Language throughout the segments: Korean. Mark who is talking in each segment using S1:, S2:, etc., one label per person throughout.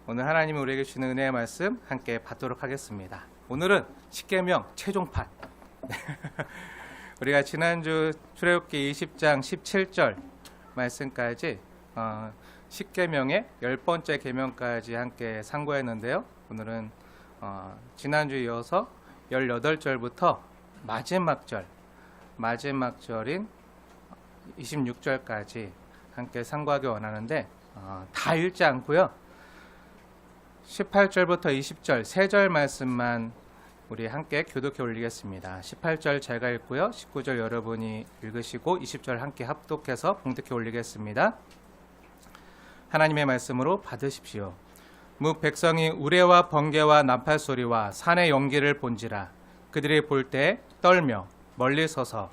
S1: 오늘 하나님이 우리에게 주시는 은혜의 말씀 함께 받도록 하겠습니다. 오늘은 십계명 최종판. 우리가 지난주 출애굽기 20장 17절 말씀까지 십계명의 10번째 계명까지 함께 상고했는데요. 오늘은 지난주에 이어서 18절부터 마지막 절인 26절까지 함께 상고하기 원하는데 다 읽지 않고요. 18절부터 20절 3절 말씀만 우리 함께 교독해 올리겠습니다. 18절 제가 읽고요. 19절 여러분이 읽으시고 20절 함께 합독해서 봉독해 올리겠습니다. 하나님의 말씀으로 받으십시오. 무 백성이 우레와 번개와 나팔 소리와 산의 연기를 본지라 그들이 볼 때 떨며 멀리 서서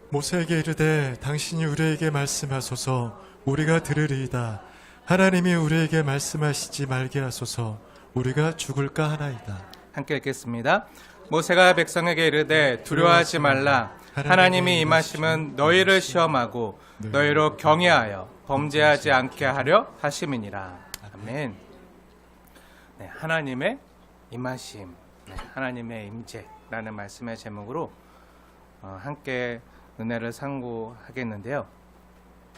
S2: 모세에게 이르되 당신이 우리에게 말씀하소서 우리가 들으리이다. 하나님이 우리에게 말씀하시지 말게 하소서 우리가 죽을까 하나이다.
S1: 함께 읽겠습니다. 모세가 백성에게 이르되 두려워하지 말라. 하나님이 임하심은 너희를 시험하고 너희로 경외하여 범죄하지 않게 하려 하심이니라. 아멘. 네, 하나님의 임하심, 하나님의 임재라는 말씀의 제목으로 함께 은혜를 상고하겠는데요.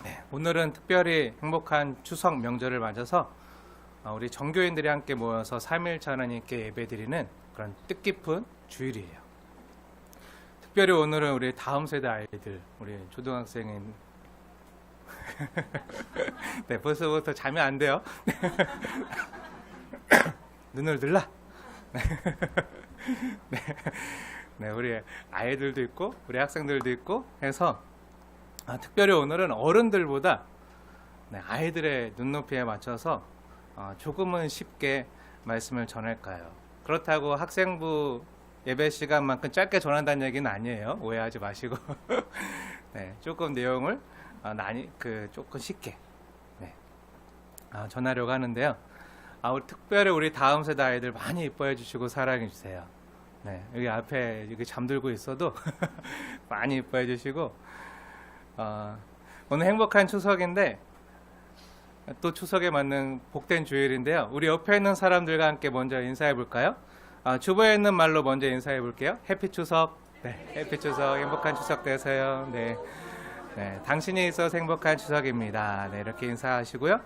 S1: 네, 오늘은 특별히 행복한 추석 명절을 맞아서 우리 전교인들이 함께 모여서 3일차 하나님께 예배드리는 그런 뜻깊은 주일이에요. 특별히 오늘은 우리 다음 세대 아이들, 우리 초등학생인 네, 벌써부터 자면 안 돼요. 눈을 들라. 네, 우리 아이들도 있고 우리 학생들도 있고 해서 특별히 오늘은 어른들보다 아이들의 눈높이에 맞춰서 조금은 쉽게 말씀을 전할까요? 그렇다고 학생부 예배 시간만큼 짧게 전한다는 얘기는 아니에요. 오해하지 마시고 네, 조금 내용을 조금 쉽게 전하려고 하는데요. 특별히 우리 다음 세대 아이들 많이 이뻐해 주시고 사랑해 주세요. 네, 여기 앞에 여기 잠들고 있어도 많이 이뻐해 주시고 오늘 행복한 추석인데 또 추석에 맞는 복된 주일인데요. 우리 옆에 있는 사람들과 함께 먼저 인사해 볼까요? 주변에 있는 말로 먼저 인사해 볼게요. 해피 추석. 네, 해피 추석. 행복한 추석 되세요. 네, 당신이 있어서 행복한 추석입니다. 네, 이렇게 인사하시고요.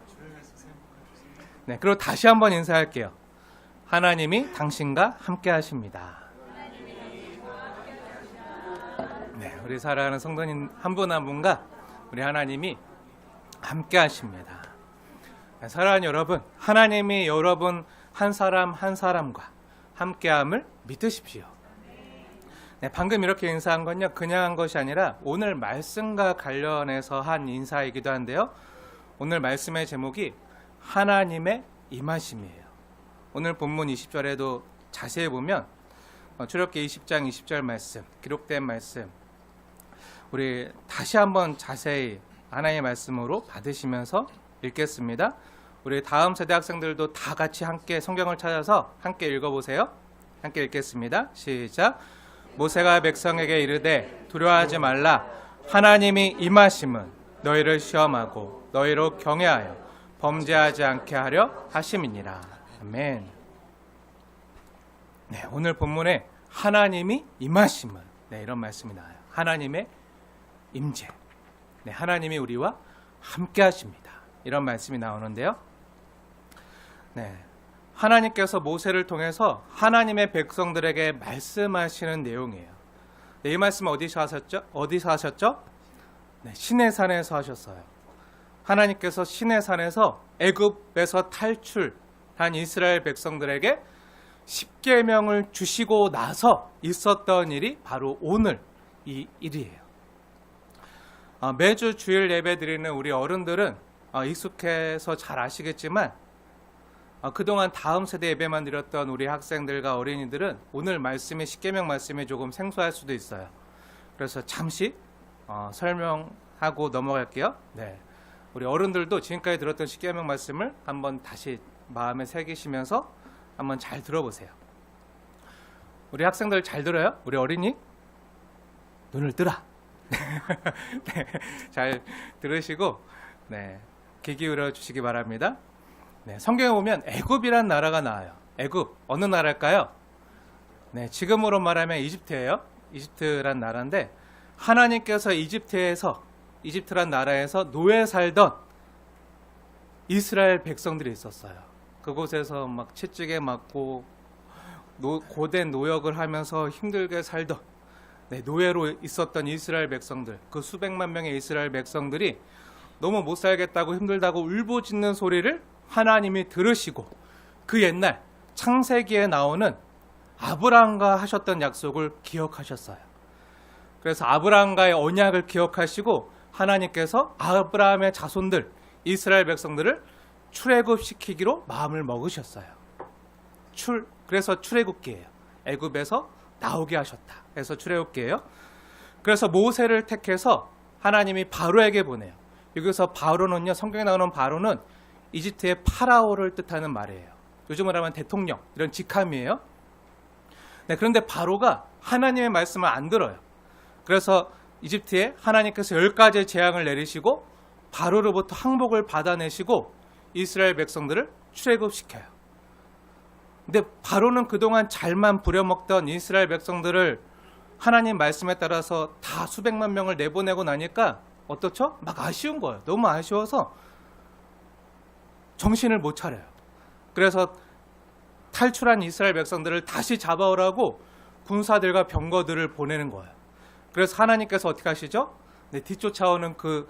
S1: 네, 그리고 다시 한번 인사할게요. 하나님이 당신과 함께 하십니다. 네, 우리 사랑하는 성도님 한 분 한 분과 우리 하나님이 함께 하십니다. 네, 사랑하는 여러분, 하나님이 여러분 한 사람 한 사람과 함께함을 믿으십시오. 네, 방금 이렇게 인사한 건요, 그냥 한 것이 아니라 오늘 말씀과 관련해서 한 인사이기도 한데요. 오늘 말씀의 제목이 하나님의 임하심이에요. 오늘 본문 20절에도 자세히 보면 출애굽기 20장 20절 말씀, 기록된 말씀 우리 다시 한번 자세히 하나님의 말씀으로 받으시면서 읽겠습니다. 우리 다음 세대 학생들도 다 같이 함께 성경을 찾아서 함께 읽어보세요. 함께 읽겠습니다. 시작. 모세가 백성에게 이르되 두려워하지 말라. 하나님이 임하심은 너희를 시험하고 너희로 경외하여 범죄하지 않게 하려 하심이니라. 아멘. 네, 오늘 본문에 하나님이 임하심은 이런 말씀이 나와요. 하나님의 임재. 네, 하나님이 우리와 함께 하십니다. 이런 말씀이 나오는데요. 네, 하나님께서 모세를 통해서 하나님의 백성들에게 말씀하시는 내용이에요. 네, 이 말씀은 어디서 하셨죠? 네, 시내산에서 하셨어요. 하나님께서 시내산에서 애굽에서 탈출한 이스라엘 백성들에게 십계명을 주시고 나서 있었던 일이 바로 오늘 이 일이에요. 매주 주일 예배 드리는 우리 어른들은 익숙해서 잘 아시겠지만 그동안 다음 세대 예배만 드렸던 우리 학생들과 어린이들은 오늘 말씀이 십계명 말씀이 조금 생소할 수도 있어요. 그래서 잠시 설명하고 넘어갈게요. 네, 우리 어른들도 지금까지 들었던 십계명 말씀을 한번 다시 마음에 새기시면서 한번 잘 들어보세요. 우리 학생들 잘 들어요? 우리 어린이? 눈을 뜨라. 네, 잘 들으시고 귀 기울여 주시기 바랍니다. 네, 성경에 보면 애굽이란 나라가 나와요. 애굽 어느 나라일까요? 네, 지금으로 말하면 이집트예요. 이집트란 나라인데 하나님께서 이집트란 나라에서 노예 살던 이스라엘 백성들이 있었어요. 그곳에서 막 채찍에 맞고 고된 노역을 하면서 힘들게 살던 노예로 있었던 이스라엘 백성들, 그 수백만 명의 이스라엘 백성들이 너무 못 살겠다고 힘들다고 울부짖는 소리를 하나님이 들으시고 그 옛날 창세기에 나오는 아브라함과 하셨던 약속을 기억하셨어요. 그래서 아브라함과의 언약을 기억하시고 하나님께서 아브라함의 자손들 이스라엘 백성들을 출애굽시키기로 마음을 먹으셨어요. 그래서 출애굽기예요. 애굽에서 나오게 하셨다. 그래서 출애굽기예요. 그래서 모세를 택해서 하나님이 바로에게 보내요. 여기서 바로는요, 성경에 나오는 바로는 이집트의 파라오를 뜻하는 말이에요. 요즘으로 하면 대통령, 이런 직함이에요. 네, 그런데 바로가 하나님의 말씀을 안 들어요. 그래서 이집트에 하나님께서 10가지의 재앙을 내리시고 바로로부터 항복을 받아내시고 이스라엘 백성들을 출애굽시켜요. 근데 바로는 그동안 잘만 부려먹던 이스라엘 백성들을 하나님 말씀에 따라서 다 수백만 명을 내보내고 나니까 어떻죠? 막 아쉬운 거예요. 너무 아쉬워서 정신을 못 차려요. 그래서 탈출한 이스라엘 백성들을 다시 잡아오라고 군사들과 병거들을 보내는 거예요. 그래서 하나님께서 어떻게 하시죠? 뒤쫓아오는 그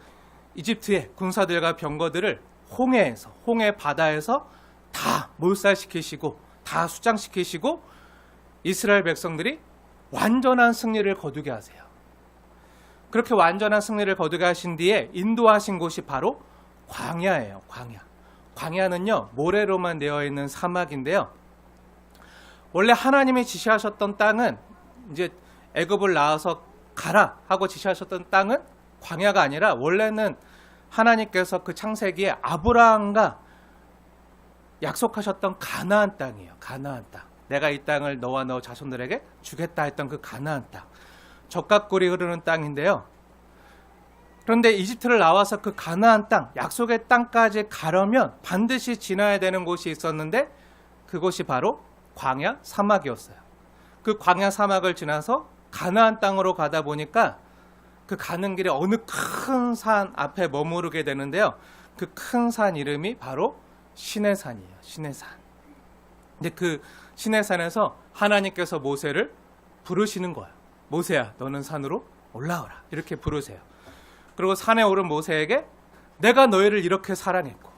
S1: 이집트의 군사들과 병거들을 홍해 바다에서 다 몰살시키시고 다 수장시키시고 이스라엘 백성들이 완전한 승리를 거두게 하세요. 그렇게 완전한 승리를 거두게 하신 뒤에 인도하신 곳이 바로 광야예요. 광야는요, 모래로만 되어 있는 사막인데요. 원래 하나님이 지시하셨던 땅은 이제 애굽을 나와서 가라 하고 지시하셨던 땅은 광야가 아니라 원래는 하나님께서 그 창세기에 아브라함과 약속하셨던 가나안 땅이에요. 가나안 땅. 내가 이 땅을 너와 너 자손들에게 주겠다 했던 그 가나안 땅. 적각골이 흐르는 땅인데요. 그런데 이집트를 나와서 그 가나안 땅, 약속의 땅까지 가려면 반드시 지나야 되는 곳이 있었는데 그곳이 바로 광야 사막이었어요. 그 광야 사막을 지나서 가나안 땅으로 가다 보니까 그 가는 길에 어느 큰 산 앞에 머무르게 되는데요. 그 큰 산 이름이 바로 시내산이에요. 시내산. 근데 그 시내산에서 하나님께서 모세를 부르시는 거예요. 모세야, 너는 산으로 올라오라. 이렇게 부르세요. 그리고 산에 오른 모세에게 내가 너희를 이렇게 사랑했고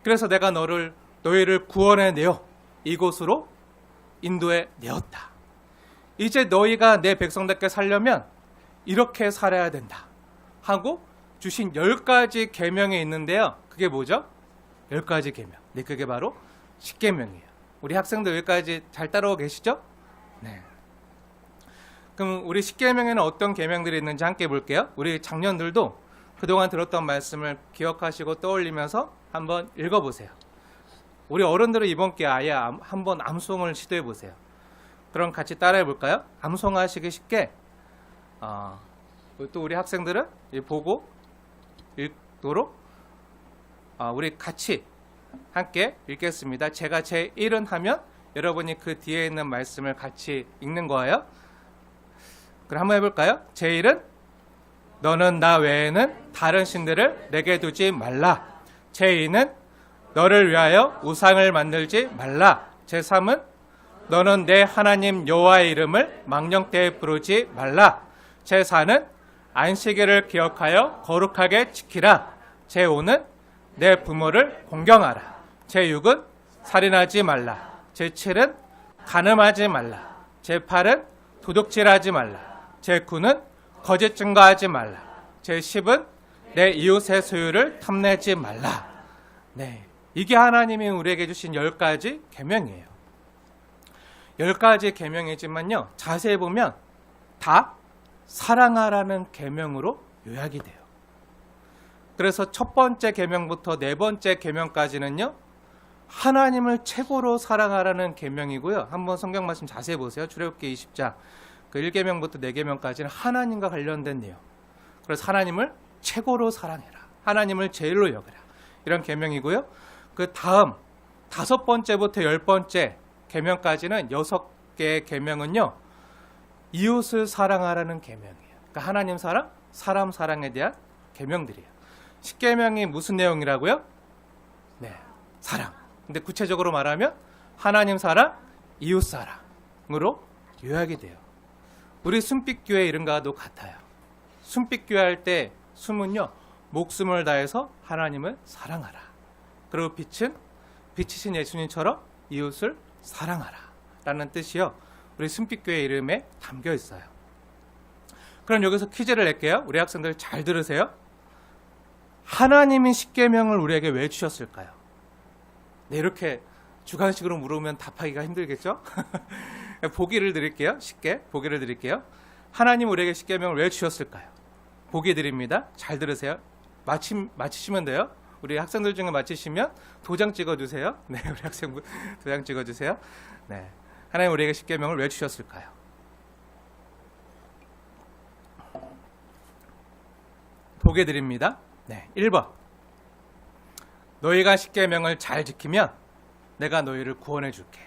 S1: 그래서 내가 너희를 구원해내어 이곳으로 인도해 내었다. 이제 너희가 내 백성답게 살려면 이렇게 살아야 된다 하고 주신 10가지 계명이 있는데요. 그게 뭐죠? 10가지 계명. 네, 그게 바로 10계명이에요. 우리 학생들 여기까지 잘 따라오고 계시죠? 네. 그럼 우리 10계명에는 어떤 계명들이 있는지 함께 볼게요. 우리 장년들도 그동안 들었던 말씀을 기억하시고 떠올리면서 한번 읽어보세요. 우리 어른들은 이번 기회에 아예 한번 암송을 시도해 보세요. 그럼 같이 따라해 볼까요? 암송하시기 쉽게 또 우리 학생들은 보고 읽도록 우리 같이 함께 읽겠습니다. 제가 제 1은 하면 여러분이 그 뒤에 있는 말씀을 같이 읽는 거예요. 그럼 한번 해볼까요? 제 1은 너는 나 외에는 다른 신들을 내게 두지 말라. 제 2는 너를 위하여 우상을 만들지 말라. 제 3은 너는 내 하나님 여호와의 이름을 망령되이 부르지 말라. 제 4는 안식일을 기억하여 거룩하게 지키라. 제 5는 내 부모를 공경하라. 제 6은 살인하지 말라. 제 7은 간음하지 말라. 제 8은 도둑질하지 말라. 제 9는 거짓 증거하지 말라. 제 10은 내 이웃의 소유를 탐내지 말라. 네, 이게 하나님이 우리에게 주신 10가지 계명이에요. 10가지 계명이지만요, 자세히 보면 다 사랑하라는 계명으로 요약이 돼요. 그래서 첫 번째 계명부터 네 번째 계명까지는요, 하나님을 최고로 사랑하라는 계명이고요. 한번 성경 말씀 자세히 보세요. 출애굽기 20장 그 1계명부터 4계명까지는 하나님과 관련된 내용. 그래서 하나님을 최고로 사랑해라. 하나님을 제일로 여겨라. 이런 계명이고요. 그 다음 5번째부터 10번째 계명까지는 6개의 계명은요, 이웃을 사랑하라는 계명이에요. 그러니까 하나님 사랑, 사람 사랑에 대한 계명들이에요. 10계명이 무슨 내용이라고요? 네, 사랑. 근데 구체적으로 말하면 하나님 사랑, 이웃 사랑으로 요약이 돼요. 우리 순빛교회 이름과도 같아요. 순빛교회 할 때 숨은요, 목숨을 다해서 하나님을 사랑하라. 그리고 빛은 빛이신 예수님처럼 이웃을 사랑하라 라는 뜻이요, 우리 순빛교회 이름에 담겨 있어요. 그럼 여기서 퀴즈를 낼게요. 우리 학생들 잘 들으세요. 하나님이 10계명을 우리에게 왜 주셨을까요? 네, 이렇게 주관식으로 물으면 답하기가 힘들겠죠? 보기를 드릴게요. 쉽게 보기를 드릴게요. 하나님 우리에게 10계명을 왜 주셨을까요? 보기 드립니다. 잘 들으세요. 맞히시면 돼요. 우리 학생들 중에 맞히시면 도장 찍어주세요. 네, 우리 학생분 도장 찍어주세요. 네, 하나님 우리에게 10계명을 왜 주셨을까요? 보기 드립니다. 네, 1번. 너희가 10계명을 잘 지키면 내가 너희를 구원해 줄게.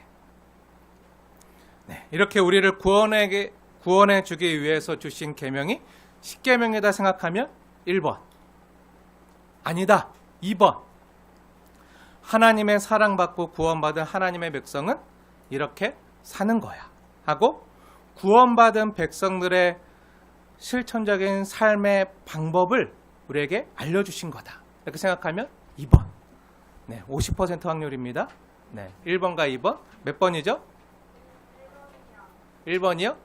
S1: 네, 이렇게 우리를 구원해 주기 위해서 주신 계명이 10계명이다 생각하면 1번. 아니다. 2번. 하나님의 사랑받고 구원받은 하나님의 백성은 이렇게 사는 거야 하고, 구원받은 백성들의 실천적인 삶의 방법을 우리에게 알려주신 거다. 이렇게 생각하면 2번. 네, 50% 확률입니다. 네, 1번과 2번. 몇 번이죠? 1번이요?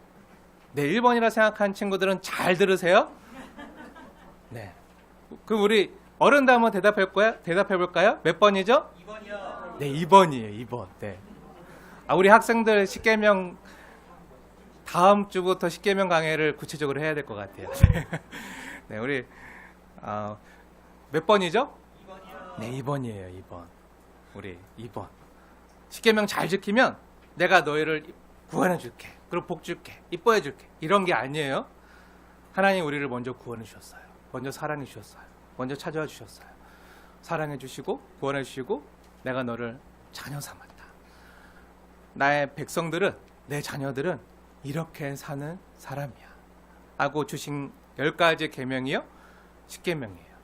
S1: 네, 1번이라 생각한 친구들은 잘 들으세요. 네. 그럼 우리 어른도 한번 대답해 볼까요? 몇 번이죠? 2번이요. 네, 2번이에요. 2번. 네. 우리 학생들 10계명 다음 주부터 10계명 강의를 구체적으로 해야 될 것 같아요. 네, 우리 몇 번이죠? 2번이요. 네, 2번이에요. 2번. 우리 2번. 10계명 잘 지키면 내가 너희를 구원해 줄게. 그리고 복 줄게. 이뻐해 줄게. 이런 게 아니에요. 하나님 우리를 먼저 구원해 주셨어요. 먼저 사랑해 주셨어요. 먼저 찾아와 주셨어요. 사랑해 주시고 구원해 주시고 내가 너를 자녀 삼았다. 나의 백성들은, 내 자녀들은 이렇게 사는 사람이야 하고 주신 10가지 계명이요, 10계명이에요.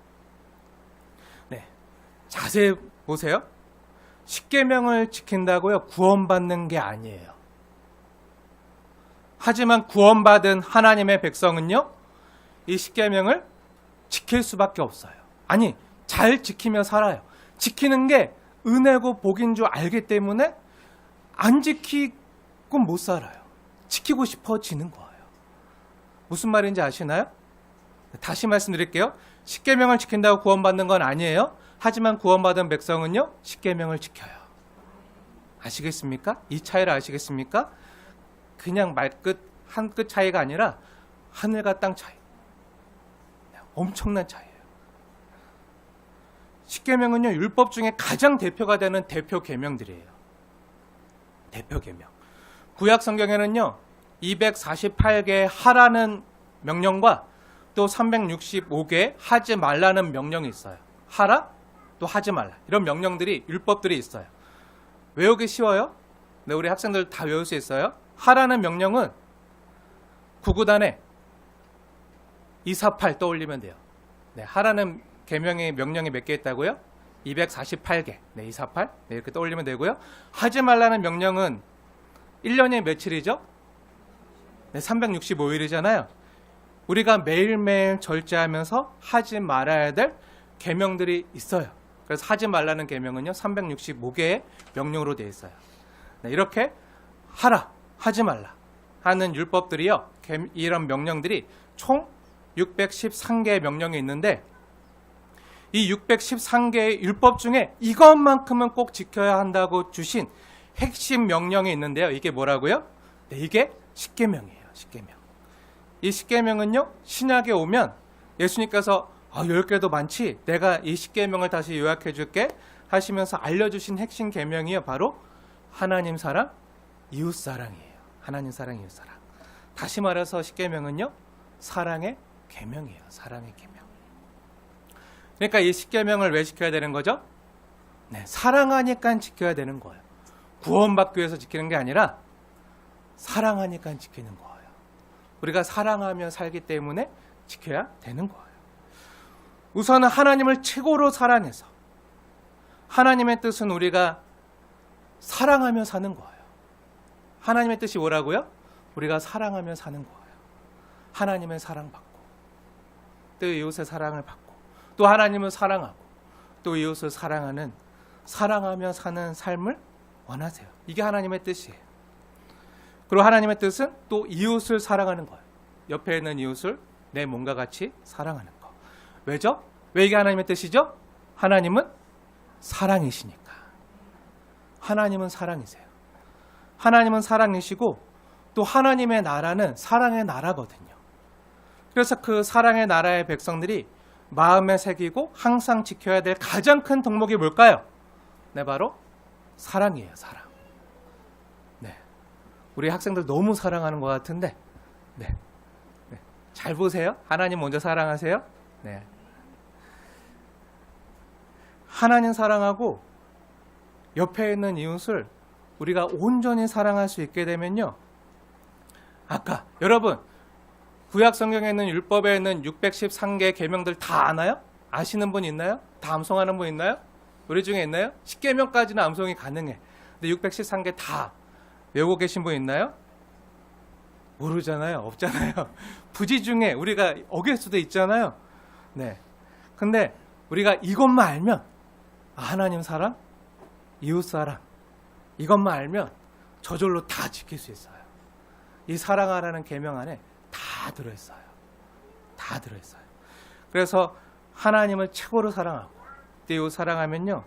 S1: 네, 자세히 보세요. 10계명을 지킨다고요 구원받는 게 아니에요. 하지만 구원받은 하나님의 백성은요, 이 10계명을 지킬 수밖에 없어요. 아니, 잘 지키며 살아요. 지키는 게 은혜고 복인 줄 알기 때문에 안 지키고 못 살아요. 지키고 싶어지는 거예요. 무슨 말인지 아시나요? 다시 말씀드릴게요. 10계명을 지킨다고 구원받는 건 아니에요. 하지만 구원받은 백성은요, 10계명을 지켜요. 아시겠습니까? 이 차이를 아시겠습니까? 그냥 말끝 한 끝 차이가 아니라 하늘과 땅 차이. 엄청난 차이예요. 10계명은요, 율법 중에 가장 대표가 되는 대표 계명들이에요. 대표 계명. 구약 성경에는요, 248개의 하라는 명령과 또 365개의 하지 말라는 명령이 있어요. 하라, 또 하지 말라. 이런 명령들이, 율법들이 있어요. 외우기 쉬워요? 네, 우리 학생들 다 외울 수 있어요? 하라는 명령은 구구단에 248 떠올리면 돼요. 네, 하라는 계명의 명령이 몇 개 있다고요? 248개. 네, 248. 네, 이렇게 떠올리면 되고요. 하지 말라는 명령은 1년에 며칠이죠? 네, 365일이잖아요. 우리가 매일매일 절제하면서 하지 말아야 될 계명들이 있어요. 그래서 하지 말라는 계명은요, 365개의 명령으로 되어 있어요. 네, 이렇게 하라, 하지 말라 하는 율법들이요, 이런 명령들이 총 613개의 명령이 있는데, 이 613개의 율법 중에 이것만큼은 꼭 지켜야 한다고 주신 핵심 명령이 있는데요. 이게 뭐라고요? 네, 이게 10계명이에요. 10계명. 이 10계명은요, 신약에 오면 예수님께서 10개도 많지, 내가 이 10계명을 다시 요약해 줄게 하시면서 알려주신 핵심 계명이요, 바로 하나님 사랑, 이웃 사랑이에요. 하나님 사랑, 이웃 사랑. 다시 말해서 10계명은요, 사랑의 계명이에요. 사랑의 계명. 그러니까 이 10계명을 왜 지켜야 되는 거죠? 네, 사랑하니까 지켜야 되는 거예요. 구원받기 위해서 지키는 게 아니라 사랑하니까 지키는 거예요. 우리가 사랑하며 살기 때문에 지켜야 되는 거예요. 우선은 하나님을 최고로 사랑해서 하나님의 뜻은 우리가 사랑하며 사는 거예요. 하나님의 뜻이 뭐라고요? 우리가 사랑하며 사는 거예요. 하나님의 사랑받고 또 이웃의 사랑을 받고 또 하나님을 사랑하고 또 이웃을 사랑하는 사랑하며 사는 삶을 원하세요. 이게 하나님의 뜻이에요. 그리고 하나님의 뜻은 또 이웃을 사랑하는 거예요. 옆에 있는 이웃을 내 몸과 같이 사랑하는 거. 왜죠? 왜 이게 하나님의 뜻이죠? 하나님은 사랑이시니까. 하나님은 사랑이세요. 하나님은 사랑이시고 또 하나님의 나라는 사랑의 나라거든요. 그래서 그 사랑의 나라의 백성들이 마음에 새기고 항상 지켜야 될 가장 큰 덕목이 뭘까요? 네, 바로 사랑이에요. 사랑. 네, 우리 학생들 너무 사랑하는 것 같은데, 네, 잘 보세요. 하나님 먼저 사랑하세요. 네, 하나님 사랑하고 옆에 있는 이웃을 우리가 온전히 사랑할 수 있게 되면요. 아까 여러분 구약 성경에 있는 율법에 있는 613개 계명들 다 아나요? 아시는 분 있나요? 다 암송하는 분 있나요? 우리 중에 있나요? 10계명까지는 암송이 가능해. 근데 613개 다 외우고 계신 분 있나요? 모르잖아요. 없잖아요. 부지 중에 우리가 어길 수도 있잖아요. 네. 근데 우리가 이것만 알면 하나님 사랑, 이웃 사랑 이것만 알면 저절로 다 지킬 수 있어요. 이 사랑하라는 계명 안에 다 들어있어요. 다 들어있어요. 그래서 하나님을 최고로 사랑하고 이웃 사랑하면요.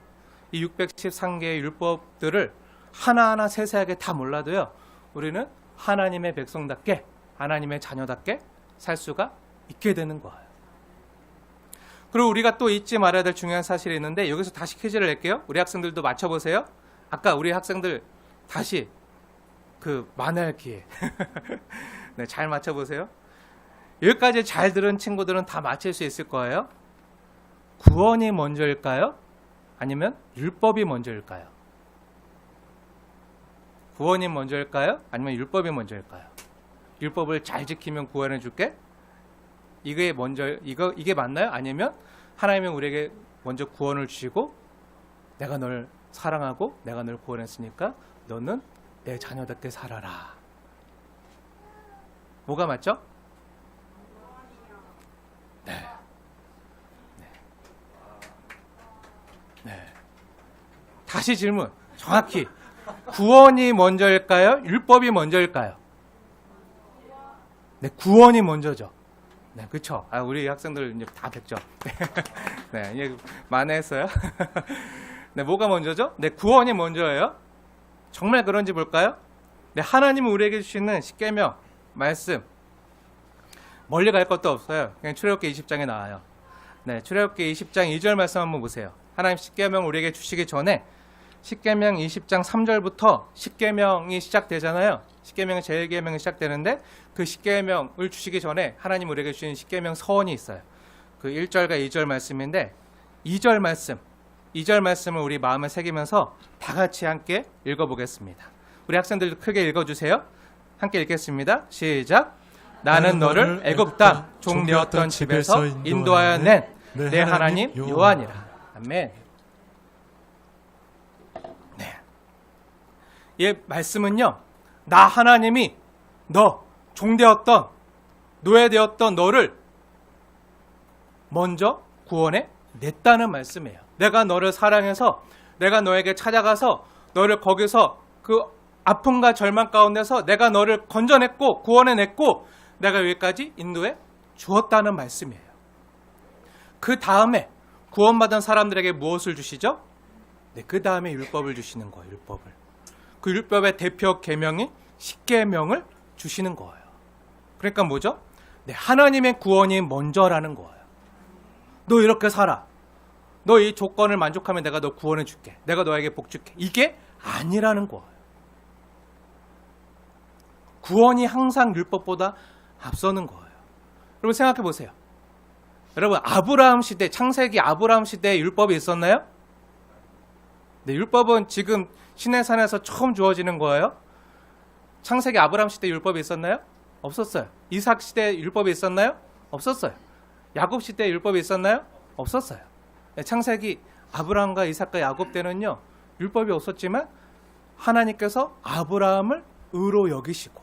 S1: 이 613개의 율법들을 하나하나 세세하게 다 몰라도요. 우리는 하나님의 백성답게 하나님의 자녀답게 살 수가 있게 되는 거예요. 그리고 우리가 또 잊지 말아야 될 중요한 사실이 있는데 여기서 다시 퀴즈를 낼게요. 우리 학생들도 맞춰보세요. 아까 우리 학생들 다시 그 만회할 기회. 네, 잘 맞춰보세요. 여기까지 잘 들은 친구들은 다 맞힐 수 있을 거예요. 구원이 먼저일까요? 아니면 율법이 먼저일까요? 구원이 먼저일까요? 아니면 율법이 먼저일까요? 율법을 잘 지키면 구원해 줄게. 이게 맞나요? 아니면 하나님이 우리에게 먼저 구원을 주시고 내가 널 사랑하고 내가 널 구원했으니까 너는 내 자녀답게 살아라. 뭐가 맞죠? 네. 다시 질문. 정확히 구원이 먼저일까요? 율법이 먼저일까요? 네, 구원이 먼저죠. 네, 그렇죠. 우리 학생들 이제 다 100점. 네, 이제 만회했어요. 네, 뭐가 먼저죠? 네, 구원이 먼저예요. 정말 그런지 볼까요? 네, 하나님은 우리에게 주시는 십계명 말씀 멀리 갈 것도 없어요. 그냥 출애굽기 20장에 나와요. 네, 출애굽기 20장 2절 말씀 한번 보세요. 하나님 십계명 우리에게 주시기 전에 십계명 20장 3절부터 십계명이 시작되잖아요. 십계명의 제1계명이 시작되는데 그 십계명을 주시기 전에 하나님 우리에게 주신 십계명 서원이 있어요. 그 1절과 2절 말씀인데 2절 말씀을 우리 마음에 새기면서 다 같이 함께 읽어보겠습니다. 우리 학생들도 크게 읽어주세요. 함께 읽겠습니다. 시작. 나는 너를 애굽 땅 종되었던 집에서 인도하여 낸 내 하나님 여호와니라. 아멘. 네. 이 말씀은요. 나 하나님이 너 종되었던 노예되었던 너를 먼저 구원해 냈다는 말씀이에요. 내가 너를 사랑해서 내가 너에게 찾아가서 너를 거기서 그 아픔과 절망 가운데서 내가 너를 건져냈고 구원해냈고 내가 여기까지 인도해 주었다는 말씀이에요. 그 다음에 구원받은 사람들에게 무엇을 주시죠? 네, 그 다음에 율법을 주시는 거예요. 율법을. 그 율법의 대표 계명인 십계명을 주시는 거예요. 그러니까 뭐죠? 네, 하나님의 구원이 먼저라는 거예요. 너 이렇게 살아. 너 이 조건을 만족하면 내가 너 구원해 줄게. 내가 너에게 복 줄게. 이게 아니라는 거예요. 구원이 항상 율법보다 앞서는 거예요. 여러분 생각해 보세요. 여러분 아브라함 시대, 창세기 아브라함 시대에 율법이 있었나요? 네, 율법은 지금 시내산에서 처음 주어지는 거예요. 창세기 아브라함 시대 율법이 있었나요? 없었어요. 이삭 시대 율법이 있었나요? 없었어요. 야곱 시대 율법이 있었나요? 없었어요. 네, 창세기 아브라함과 이삭과 야곱 때는요, 율법이 없었지만 하나님께서 아브라함을 의로 여기시고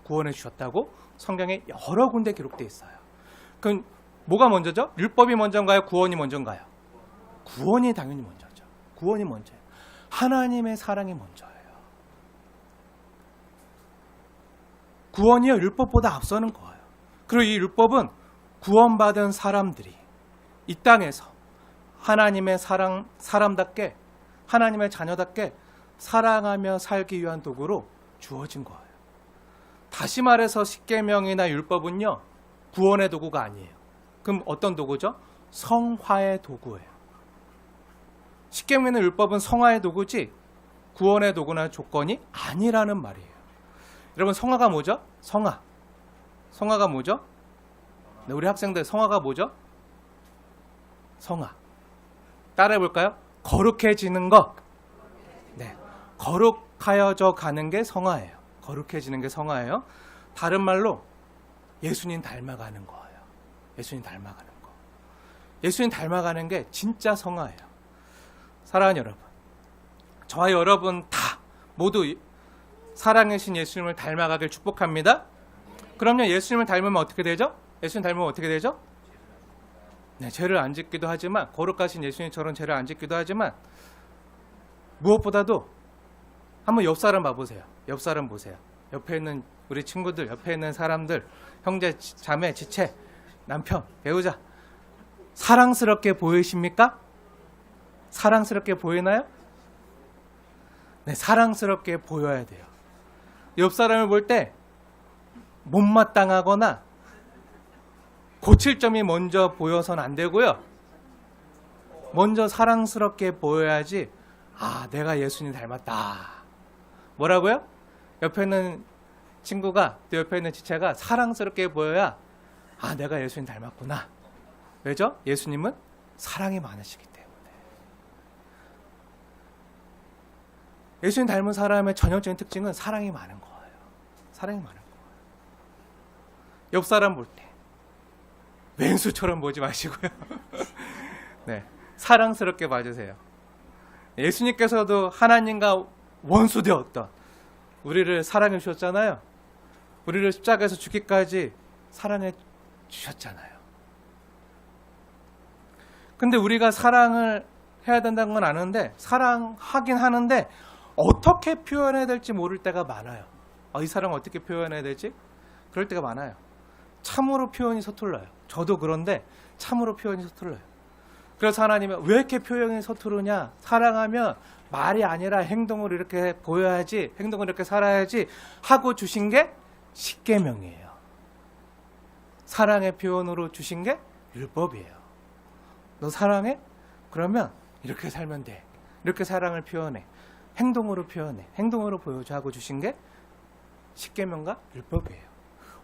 S1: 구원해 주셨다고 성경에 여러 군데 기록되어 있어요. 그럼 뭐가 먼저죠? 율법이 먼저인가요? 구원이 먼저인가요? 구원이 당연히 먼저죠. 구원이 먼저예요. 하나님의 사랑이 먼저예요. 구원이요, 율법보다 앞서는 거예요. 그리고 이 율법은 구원받은 사람들이 이 땅에서 하나님의 사람답게, 하나님의 자녀답게 사랑하며 살기 위한 도구로 주어진 거예요. 다시 말해서 십계명이나 율법은요, 구원의 도구가 아니에요. 그럼 어떤 도구죠? 성화의 도구예요. 십계명이나 율법은 성화의 도구지 구원의 도구나 조건이 아니라는 말이에요. 여러분, 성화가 뭐죠? 성화가 뭐죠? 네, 우리 학생들 성화가 뭐죠? 성화. 따라해 볼까요? 거룩해지는 것. 네, 거룩하여져 가는 게 성화예요. 거룩해지는 게 성화예요. 다른 말로 예수님 닮아가는 거예요. 예수님 닮아가는 거. 예수님 닮아가는 게 진짜 성화예요. 사랑하는 여러분, 저와 여러분 다 모두 사랑하신 예수님을 닮아가길 축복합니다. 그럼요, 예수님을 닮으면 어떻게 되죠? 예수님 닮으면 어떻게 되죠? 네, 죄를 안 짓기도 하지만, 거룩하신 예수님처럼 죄를 안 짓기도 하지만, 무엇보다도 한번 옆 사람 봐보세요. 옆 사람 보세요. 옆에 있는 우리 친구들, 옆에 있는 사람들, 형제, 자매, 지체, 남편, 배우자, 사랑스럽게 보이십니까? 사랑스럽게 보이나요? 네, 사랑스럽게 보여야 돼요. 옆 사람을 볼 때 못마땅하거나 고칠 점이 먼저 보여서는 안 되고요. 먼저 사랑스럽게 보여야지, 아, 내가 예수님 닮았다. 뭐라고요? 옆에 있는 친구가, 또 옆에 있는 지체가 사랑스럽게 보여야, 아, 내가 예수님 닮았구나. 왜죠? 예수님은 사랑이 많으시기 때문에. 예수님 닮은 사람의 전형적인 특징은 사랑이 많은 거예요. 사랑이 많은 거예요. 옆 사람 볼 때 왼수처럼 보지 마시고요. 네, 사랑스럽게 봐주세요. 예수님께서도 하나님과 원수되었던 우리를 사랑해 주셨잖아요. 우리를 십자가에서 죽기까지 사랑해 주셨잖아요. 근데 우리가 사랑을 해야 된다는 건 아는데, 사랑하긴 하는데 어떻게 표현해야 될지 모를 때가 많아요. 이 사랑을 어떻게 표현해야 되지? 그럴 때가 많아요. 참으로 표현이 서툴러요. 저도 그런데 참으로 표현이 서툴러요. 그래서 하나님은 왜 이렇게 표현이 서투르냐? 사랑하면 말이 아니라 행동으로 이렇게 보여야지, 행동으로 이렇게 살아야지 하고 주신 게 십계명이에요. 사랑의 표현으로 주신 게 율법이에요. 너 사랑해? 그러면 이렇게 살면 돼. 이렇게 사랑을 표현해. 행동으로 표현해. 행동으로 보여줘 하고 주신 게 십계명과 율법이에요.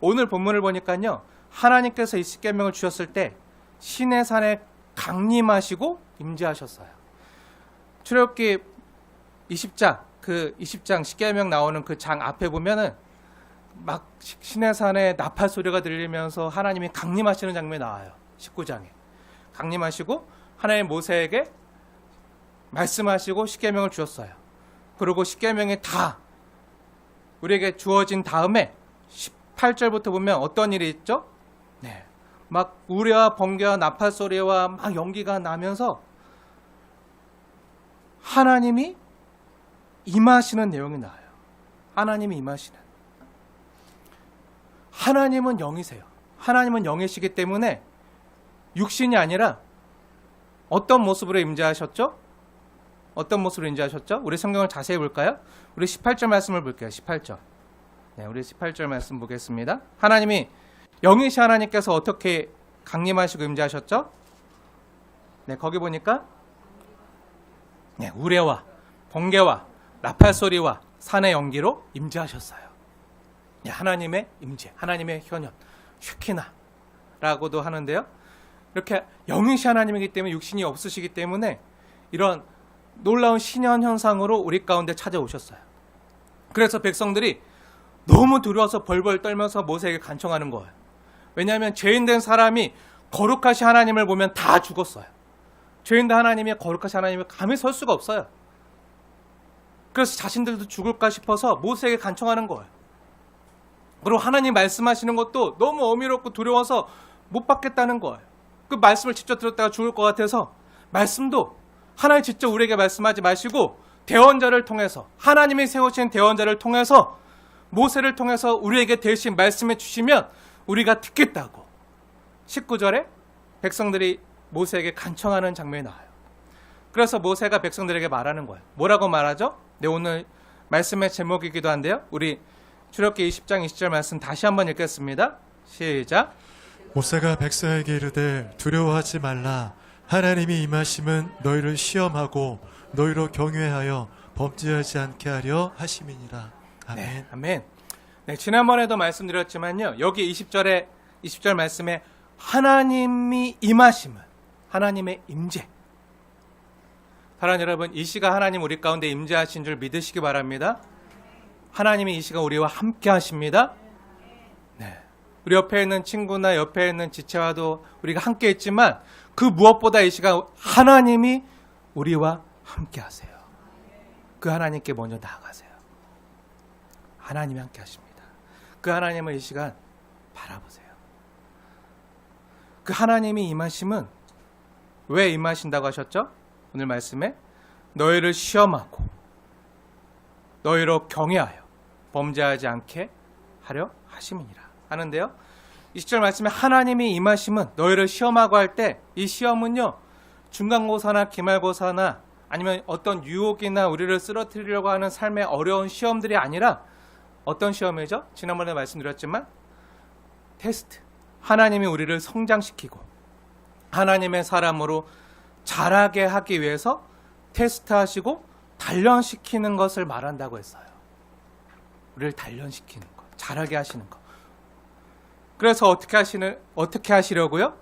S1: 오늘 본문을 보니까요, 하나님께서 이 십계명을 주셨을 때 시내산에 강림하시고 임재하셨어요. 출애굽기 20장, 그 20장 십계명 나오는 그 장 앞에 보면은 막 시내산에 나팔 소리가 들리면서 하나님이 강림하시는 장면이 나와요. 19장에 강림하시고 하나님 모세에게 말씀하시고 십계명을 주셨어요. 그리고 십계명이 다 우리에게 주어진 다음에 18절부터 보면 어떤 일이 있죠? 네, 막 우레와 번개와 나팔 소리와 막 연기가 나면서 하나님이 임하시는 내용이 나와요. 하나님이 임하시는. 하나님은 영이세요. 하나님은 영이시기 때문에 육신이 아니라 어떤 모습으로 임재하셨죠? 어떤 모습으로 임재하셨죠? 우리 성경을 자세히 볼까요? 우리 18절 말씀을 볼게요. 18절. 네, 우리 18절 말씀 보겠습니다. 하나님이 영이신 하나님께서 어떻게 강림하시고 임재하셨죠? 네, 거기 보니까 네, 우레와 번개와 나팔 소리와 산의 연기로 임재하셨어요. 네, 하나님의 임재, 하나님의 현현, 슈키나라고도 하는데요. 이렇게 영이신 하나님이기 때문에 육신이 없으시기 때문에 이런 놀라운 신현 현상으로 우리 가운데 찾아오셨어요. 그래서 백성들이 너무 두려워서 벌벌 떨면서 모세에게 간청하는 거예요. 왜냐하면 죄인된 사람이 거룩하신 하나님을 보면 다 죽었어요. 죄인된 하나님이 거룩하신 하나님을 감히 설 수가 없어요. 그래서 자신들도 죽을까 싶어서 모세에게 간청하는 거예요. 그리고 하나님 말씀하시는 것도 너무 어미롭고 두려워서 못 받겠다는 거예요. 그 말씀을 직접 들었다가 죽을 것 같아서 말씀도 하나님 직접 우리에게 말씀하지 마시고 대언자를 통해서, 하나님이 세우신 대언자를 통해서, 모세를 통해서 우리에게 대신 말씀해 주시면 우리가 듣겠다고 19절에 백성들이 모세에게 간청하는 장면이 나와요. 그래서 모세가 백성들에게 말하는 거예요. 뭐라고 말하죠? 네, 오늘 말씀의 제목이기도 한데요. 우리 출애굽기 20장 20절 말씀 다시 한번 읽겠습니다. 시작.
S2: 모세가 백성에게 이르되 두려워하지 말라. 하나님이 임하심은 너희를 시험하고 너희로 경외하여 범죄하지 않게 하려 하심이니라. 아멘.
S1: 네, 아멘. 네, 지난번에도 말씀드렸지만요. 여기 20절 말씀에 하나님이 임하심은, 하나님의 임재. 사랑하는 여러분, 이 시간 하나님 우리 가운데 임재하신 줄 믿으시기 바랍니다. 하나님이 이 시간 우리와 함께 하십니다. 네. 우리 옆에 있는 친구나 옆에 있는 지체와도 우리가 함께 있지만 그 무엇보다 이 시간 하나님이 우리와 함께 하세요. 그 하나님께 먼저 나아가세요. 하나님이 함께 하십니다. 그 하나님을 이 시간 바라보세요. 그 하나님이 임하심은 왜 임하신다고 하셨죠? 오늘 말씀에 너희를 시험하고 너희로 경외하여 범죄하지 않게 하려 하심이니라 하는데요. 20절 말씀에 하나님이 임하심은 너희를 시험하고 할 때 이 시험은요, 중간고사나 기말고사나 아니면 어떤 유혹이나 우리를 쓰러뜨리려고 하는 삶의 어려운 시험들이 아니라 어떤 시험이죠? 지난번에 말씀드렸지만 테스트. 하나님이 우리를 성장시키고 하나님의 사람으로 자라게 하기 위해서 테스트하시고 단련시키는 것을 말한다고 했어요. 우리를 단련시키는 것, 자라게 하시는 것. 그래서 어떻게 하시려고요?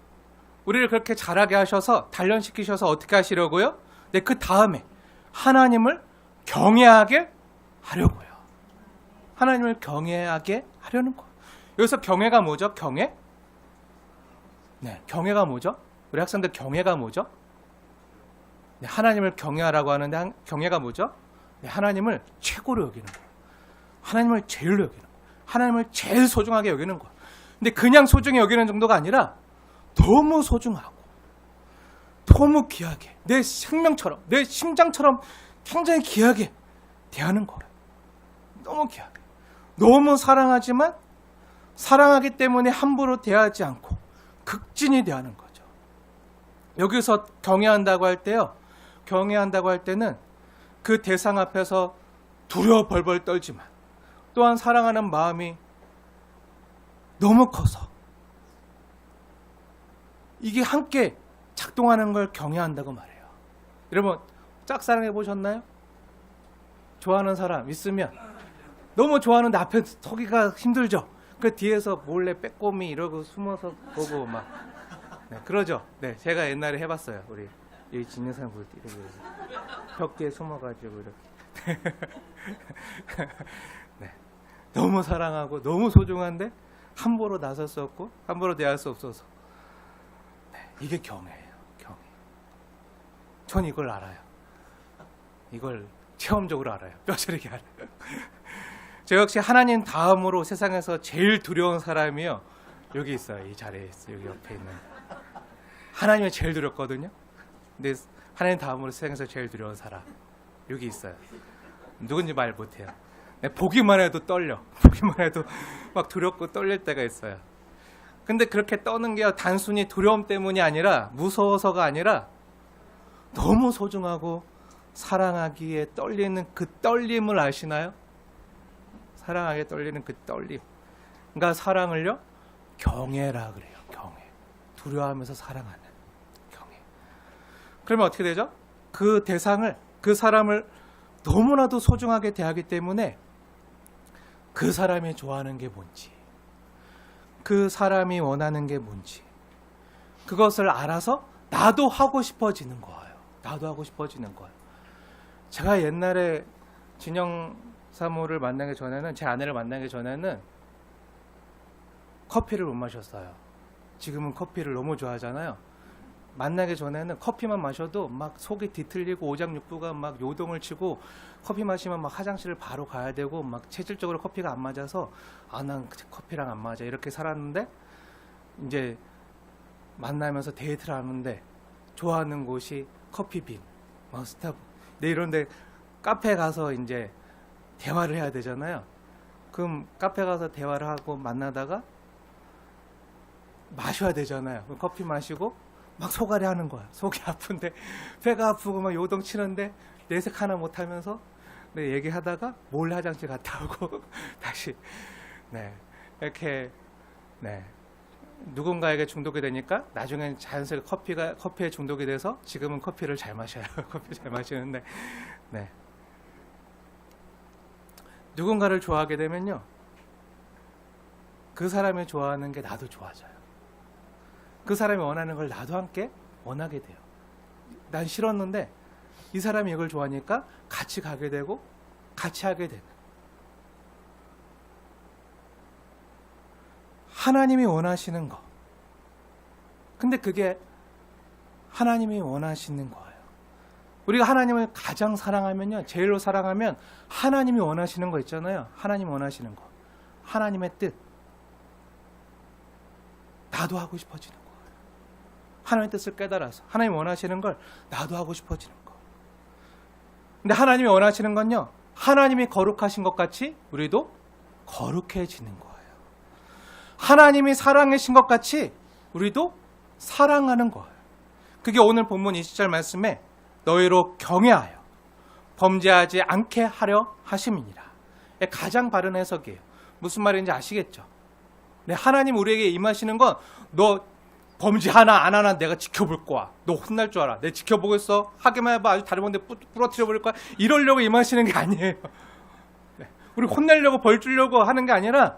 S1: 우리를 그렇게 자라게 하셔서 단련시키셔서 어떻게 하시려고요? 네, 그 다음에 하나님을 경외하게 하려고요. 하나님을 경외하게 하려는 거. 여기서 경외가 뭐죠? 경외? 네, 경외가 뭐죠? 우리 학생들 경외가 뭐죠? 네, 하나님을 경외하라고 하는데 경외가 뭐죠? 네, 하나님을 최고로 여기는 거예요. 하나님을 제일로 여기는 거예요. 하나님을 제일 소중하게 여기는 거예요. 근데 그냥 소중히 여기는 정도가 아니라 너무 소중하고 너무 귀하게 내 생명처럼 내 심장처럼 굉장히 귀하게 대하는 거예요. 너무 귀하게. 너무 사랑하지만 사랑하기 때문에 함부로 대하지 않고 극진히 대하는 거죠. 여기서 경외한다고 할 때요. 경외한다고 할 때는 그 대상 앞에서 두려워 벌벌 떨지만 또한 사랑하는 마음이 너무 커서 이게 함께 작동하는 걸 경외한다고 말해요. 여러분 짝사랑해 보셨나요? 좋아하는 사람 있으면 너무 좋아하는데 앞에 서기가 힘들죠. 그 뒤에서 몰래 빼꼼히 이러고 숨어서 보고 막 네, 그러죠. 네, 제가 옛날에 해봤어요. 우리 이 진영상 볼 때 이렇게 벽 뒤에 숨어가지고 이렇게 네, 너무 사랑하고 너무 소중한데 함부로 나설 수 없고 함부로 대할 수 없어서 네, 이게 경애예요. 경애. 전 이걸 알아요. 이걸 체험적으로 알아요. 뼈저리게 알아요. 저 역시 하나님 다음으로 세상에서 제일 두려운 사람이요. 여기 있어요. 이 자리에 있어요. 여기 옆에 있는. 하나님이 제일 두렵거든요. 근데 하나님 다음으로 세상에서 제일 두려운 사람 여기 있어요. 누군지 말 못해요. 보기만 해도 떨려. 보기만 해도 막 두렵고 떨릴 때가 있어요. 근데 그렇게 떠는 게 단순히 두려움 때문이 아니라 무서워서가 아니라 너무 소중하고 사랑하기에 떨리는 그 떨림을 아시나요? 사랑하기에 떨리는 그 떨림. 그러니까 사랑을요 경외라 그래요. 경외. 두려워하면서 사랑하는 경외. 그러면 어떻게 되죠? 그 대상을, 그 사람을 너무나도 소중하게 대하기 때문에 그 사람이 좋아하는 게 뭔지, 그 사람이 원하는 게 뭔지 그것을 알아서 나도 하고 싶어지는 거예요. 나도 하고 싶어지는 거예요. 제가 옛날에 진영 사모를 만나기 전에는, 제 아내를 만나기 전에는 커피를 못 마셨어요. 지금은 커피를 너무 좋아하잖아요. 만나기 전에는 커피만 마셔도 막 속이 뒤틀리고 오장육부가 막 요동을 치고, 커피 마시면 막 화장실을 바로 가야 되고, 막 체질적으로 커피가 안 맞아서 난 커피랑 안 맞아 이렇게 살았는데, 이제 만나면서 데이트를 하는데 좋아하는 곳이 커피빈, 스타벅, 네, 이런데 카페 가서 이제 대화를 해야 되잖아요. 그럼 카페 가서 대화를 하고 만나다가 마셔야 되잖아요. 그럼 커피 마시고 막 소갈이 하는 거야. 속이 아픈데, 배가 아프고 막 요동치는데 내색 하나 못 하면서 얘기하다가 몰래 화장실 갔다 오고 다시, 네, 이렇게, 네, 누군가에게 중독이 되니까 나중엔 자연스럽게 커피에 중독이 돼서 지금은 커피를 잘 마셔요. 커피 잘 마시는데, 네, 누군가를 좋아하게 되면요, 그 사람이 좋아하는 게 나도 좋아져요. 그 사람이 원하는 걸 나도 함께 원하게 돼요. 난 싫었는데 이 사람이 이걸 좋아하니까 같이 가게 되고 같이 하게 되는. 하나님이 원하시는 거. 근데 그게 하나님이 원하시는 거예요. 우리가 하나님을 가장 사랑하면요, 제일로 사랑하면 하나님이 원하시는 거 있잖아요. 하나님이 원하시는 거. 하나님의 뜻. 나도 하고 싶어지는 거예요. 하나님의 뜻을 깨달아서 하나님이 원하시는 걸 나도 하고 싶어지는 거. 근데 하나님이 원하시는 건요, 하나님이 거룩하신 것 같이 우리도 거룩해지는 거예요. 하나님이 사랑하신 것 같이 우리도 사랑하는 거예요. 그게 오늘 본문 20절 말씀에 너희로 경외하여 범죄하지 않게 하려 하심이니라. 가장 바른 해석이에요. 무슨 말인지 아시겠죠? 네, 하나님 우리에게 임하시는 건 너 범죄 하나 안 하나 내가 지켜볼 거야. 너 혼날 줄 알아. 내가 지켜보겠어. 하기만 해봐. 아주 다른 건데 부러뜨려 버릴 거야. 이러려고 임하시는 게 아니에요. 네, 우리 혼내려고 벌 주려고 하는 게 아니라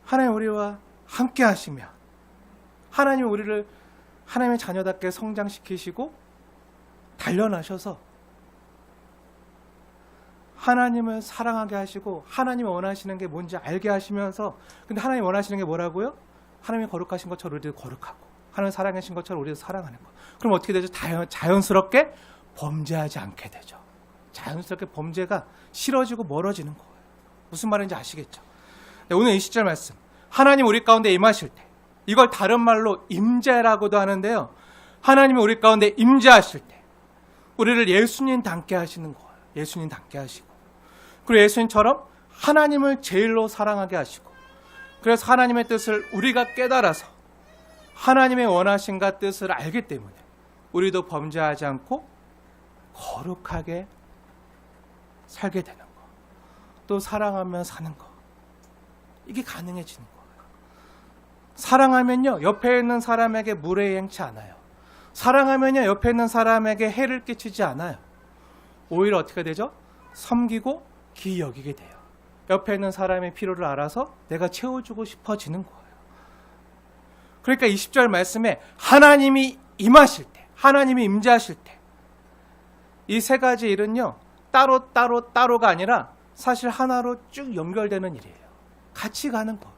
S1: 하나님 우리와 함께 하시며 하나님 우리를 하나님의 자녀답게 성장시키시고 단련하셔서 하나님을 사랑하게 하시고 하나님이 원하시는 게 뭔지 알게 하시면서, 근데 하나님이 원하시는 게 뭐라고요? 하나님이 거룩하신 것처럼 우리도 거룩하고 하나님이 사랑하신 것처럼 우리도 사랑하는 거. 그럼 어떻게 되죠? 자연스럽게 범죄하지 않게 되죠. 자연스럽게 범죄가 싫어지고 멀어지는 거예요. 무슨 말인지 아시겠죠? 네, 오늘 이 시절 말씀, 하나님 우리 가운데 임하실 때, 이걸 다른 말로 임재라고도 하는데요, 하나님이 우리 가운데 임재하실 때 우리를 예수님 닮게 하시는 거예요. 예수님 닮게 하시고, 그리고 예수님처럼 하나님을 제일로 사랑하게 하시고, 그래서 하나님의 뜻을 우리가 깨달아서 하나님의 원하심과 뜻을 알기 때문에 우리도 범죄하지 않고 거룩하게 살게 되는 거, 또 사랑하며 사는 거, 이게 가능해지는 거예요. 사랑하면요, 옆에 있는 사람에게 무례히 행치 않아요. 사랑하면요, 옆에 있는 사람에게 해를 끼치지 않아요. 오히려 어떻게 되죠? 섬기고 기이 여기게 돼요. 옆에 있는 사람의 필요를 알아서 내가 채워주고 싶어지는 거예요. 그러니까 20절 말씀에 하나님이 임하실 때, 하나님이 임재하실 때, 이 세 가지 일은요, 따로가 아니라 사실 하나로 쭉 연결되는 일이에요. 같이 가는 거.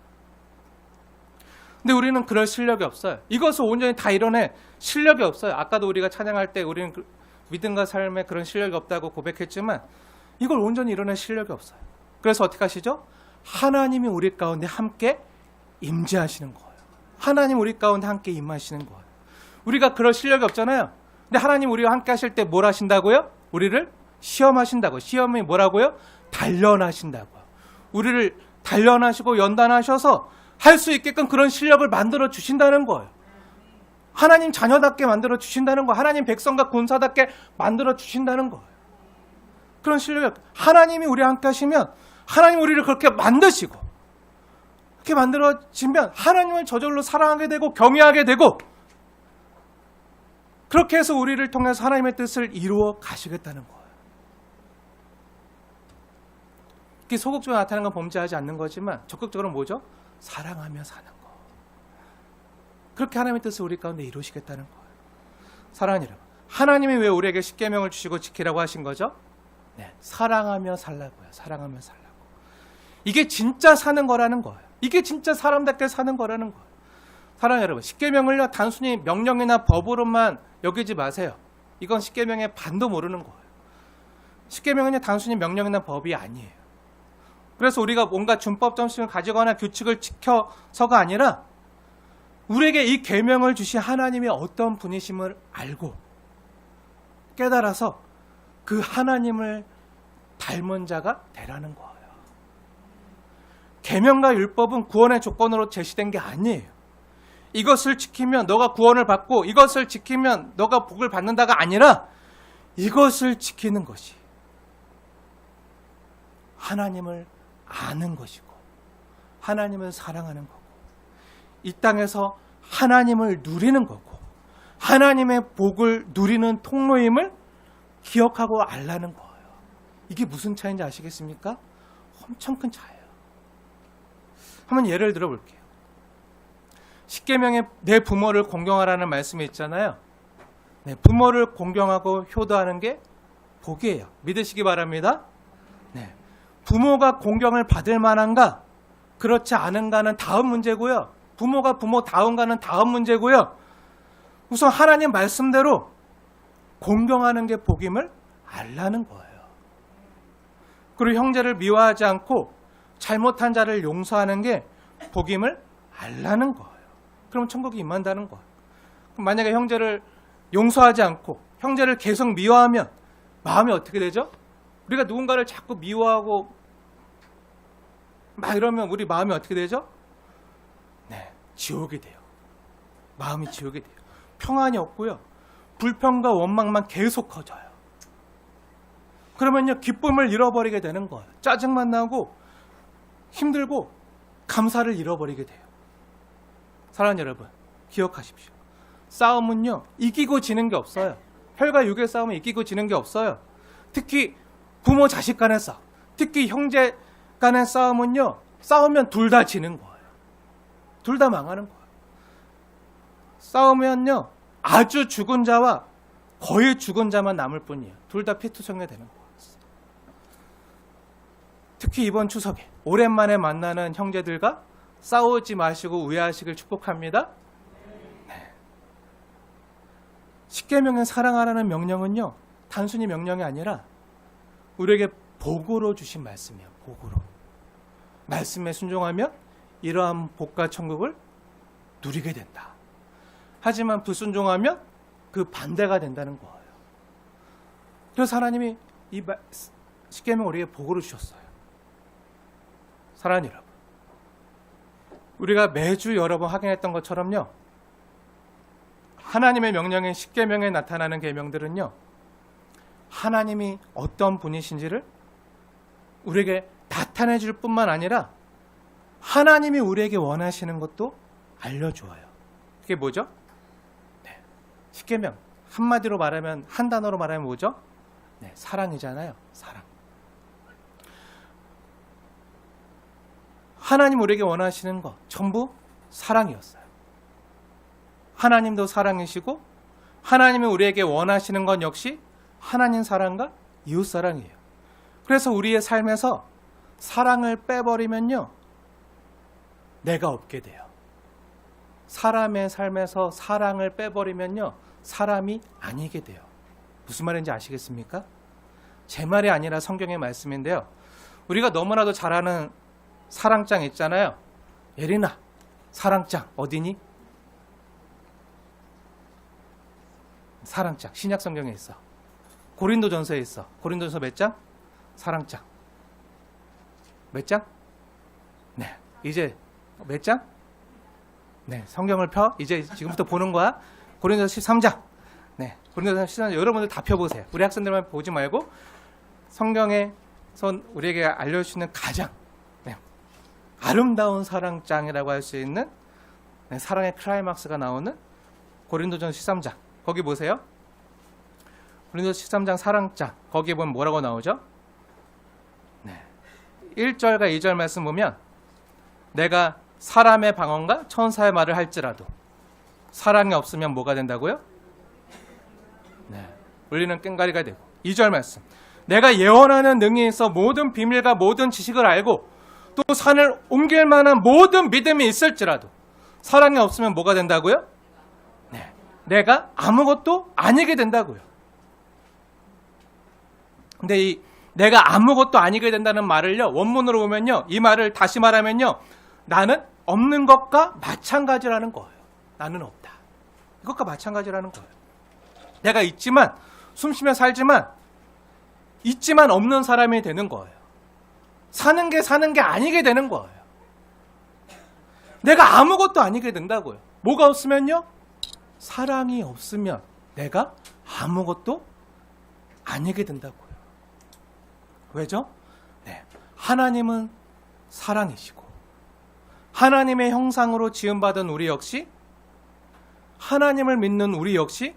S1: 근데 우리는 그럴 실력이 없어요. 이것을 온전히 다 이뤄낼 실력이 없어요. 아까도 우리가 찬양할 때 우리는 믿음과 삶에 그런 실력이 없다고 고백했지만 이걸 온전히 이뤄낼 실력이 없어요. 그래서 어떻게 하시죠? 하나님이 우리 가운데 함께 임재하시는 거예요. 하나님 우리 가운데 함께 임하시는 거예요. 우리가 그럴 실력이 없잖아요. 근데 하나님 우리와 함께 하실 때 뭘 하신다고요? 우리를 시험하신다고요. 시험이 뭐라고요? 단련하신다고요. 우리를 단련하시고 연단하셔서 할 수 있게끔 그런 실력을 만들어 주신다는 거예요. 하나님 자녀답게 만들어 주신다는 거예요. 하나님 백성과 군사답게 만들어 주신다는 거예요. 그런 실력이, 하나님이 우리와 함께 하시면 하나님 우리를 그렇게 만드시고, 그렇게 만들어지면 하나님을 저절로 사랑하게 되고 경외하게 되고, 그렇게 해서 우리를 통해서 하나님의 뜻을 이루어 가시겠다는 거예요. 이게 소극적으로 나타나는 건 범죄하지 않는 거지만 적극적으로 뭐죠? 사랑하며 사는 거. 그렇게 하나님의 뜻을 우리 가운데 이루시겠다는 거예요. 사랑하는 여러분, 하나님이 왜 우리에게 십계명을 주시고 지키라고 하신 거죠? 네, 사랑하며 살라고요. 사랑하며 살라고. 이게 진짜 사는 거라는 거예요. 이게 진짜 사람답게 사는 거라는 거예요. 사랑하는 여러분, 십계명을요 단순히 명령이나 법으로만 여기지 마세요. 이건 십계명의 반도 모르는 거예요. 십계명은 단순히 명령이나 법이 아니에요. 그래서 우리가 뭔가 준법 점심을 가지거나 규칙을 지켜서가 아니라 우리에게 이 계명을 주신 하나님이 어떤 분이심을 알고 깨달아서 그 하나님을 닮은 자가 되라는 거예요. 계명과 율법은 구원의 조건으로 제시된 게 아니에요. 이것을 지키면 너가 구원을 받고 이것을 지키면 너가 복을 받는다가 아니라 이것을 지키는 것이 하나님을 아는 것이고 하나님을 사랑하는 거고 이 땅에서 하나님을 누리는 거고 하나님의 복을 누리는 통로임을 기억하고 알라는 거예요. 이게 무슨 차이인지 아시겠습니까? 엄청 큰 차이예요. 한번 예를 들어 볼게요. 십계명에 내 부모를 공경하라는 말씀이 있잖아요. 네, 부모를 공경하고 효도하는 게 복이에요. 믿으시기 바랍니다. 네, 부모가 공경을 받을 만한가? 그렇지 않은가는 다음 문제고요. 부모가 부모다운가는 다음 문제고요. 우선 하나님 말씀대로 공경하는 게 복임을 알라는 거예요. 그리고 형제를 미워하지 않고 잘못한 자를 용서하는 게 복임을 알라는 거예요. 그럼 천국이 임한다는 거예요. 그럼 만약에 형제를 용서하지 않고 형제를 계속 미워하면 마음이 어떻게 되죠? 우리가 누군가를 자꾸 미워하고 막 이러면 우리 마음이 어떻게 되죠? 네, 지옥이 돼요. 마음이 지옥이 돼요. 평안이 없고요. 불평과 원망만 계속 커져요. 그러면요, 기쁨을 잃어버리게 되는 거예요. 짜증만 나고 힘들고 감사를 잃어버리게 돼요. 사랑하는 여러분, 기억하십시오. 싸움은요, 이기고 지는 게 없어요. 혈과 육의 싸움은 이기고 지는 게 없어요. 특히 부모 자식 간의 싸움, 특히 형제 간의 싸움은요, 싸우면 둘 다 지는 거예요. 둘 다 망하는 거예요. 싸우면요, 아주 죽은 자와 거의 죽은 자만 남을 뿐이에요. 둘 다 피투성이 되는 거예요. 특히 이번 추석에 오랜만에 만나는 형제들과 싸우지 마시고 우애하시길 축복합니다. 네. 십계명의 사랑하라는 명령은요, 단순히 명령이 아니라 우리에게 복으로 주신 말씀이에요. 복으로. 말씀에 순종하면 이러한 복과 천국을 누리게 된다. 하지만 불순종하면 그 반대가 된다는 거예요. 그래서 하나님이 이 십계명 우리에게 복으로 주셨어요. 사랑하는 여러분, 우리가 매주 여러 번 확인했던 것처럼요, 하나님의 명령인 십계명에 나타나는 계명들은요, 하나님이 어떤 분이신지를 우리에게 나타내 줄 뿐만 아니라 하나님이 우리에게 원하시는 것도 알려주어요. 그게 뭐죠? 네, 십계명 한마디로 말하면, 한 단어로 말하면 뭐죠? 네, 사랑이잖아요. 사랑. 하나님 우리에게 원하시는 것 전부 사랑이었어요. 하나님도 사랑이시고 하나님이 우리에게 원하시는 건 역시 하나님 사랑과 이웃 사랑이에요. 그래서 우리의 삶에서 사랑을 빼버리면요, 내가 없게 돼요. 사람의 삶에서 사랑을 빼버리면요, 사람이 아니게 돼요. 무슨 말인지 아시겠습니까? 제 말이 아니라 성경의 말씀인데요, 우리가 너무나도 잘 아는 사랑장 있잖아요. 예린아, 사랑장 어디니? 사랑장 신약 성경에 있어. 고린도전서에 있어. 고린도전서 몇 장? 사랑장 몇 장? 네, 이제 몇 장? 네, 성경을 펴. 이제 지금부터 보는 거야. 고린도전서 13장. 네, 고린도전서 13장 여러분들 다 펴보세요. 우리 학생들만 보지 말고 성경에서 우리에게 알려주시는 가장 아름다운 사랑장이라고 할 수 있는, 사랑의 클라이막스가 나오는 고린도전서 13장. 거기 보세요. 고린도전서 13장 사랑장. 거기에 보면 뭐라고 나오죠? 네, 1절과 2절 말씀 보면, 내가 사람의 방언과 천사의 말을 할지라도 사랑이 없으면 뭐가 된다고요? 울리는 꽹과리가 되고 2절 말씀. 내가 예언하는 능히 있어 모든 비밀과 모든 지식을 알고 또 산을 옮길 만한 모든 믿음이 있을지라도 사랑이 없으면 뭐가 된다고요? 내가 아무것도 아니게 된다고요. 근데 이 내가 아무것도 아니게 된다는 말을요, 원문으로 보면요, 이 말을 다시 말하면요, 나는 없는 것과 마찬가지라는 거예요. 나는 없다. 이것과 마찬가지라는 거예요. 내가 있지만, 숨쉬며 살지만, 있지만 없는 사람이 되는 거예요. 사는 게 아니게 되는 거예요. 내가 아무것도 아니게 된다고요. 뭐가 없으면요? 사랑이 없으면 내가 아무것도 아니게 된다고요. 왜죠? 하나님은 사랑이시고 하나님의 형상으로 지음받은 우리 역시 하나님을 믿는 우리 역시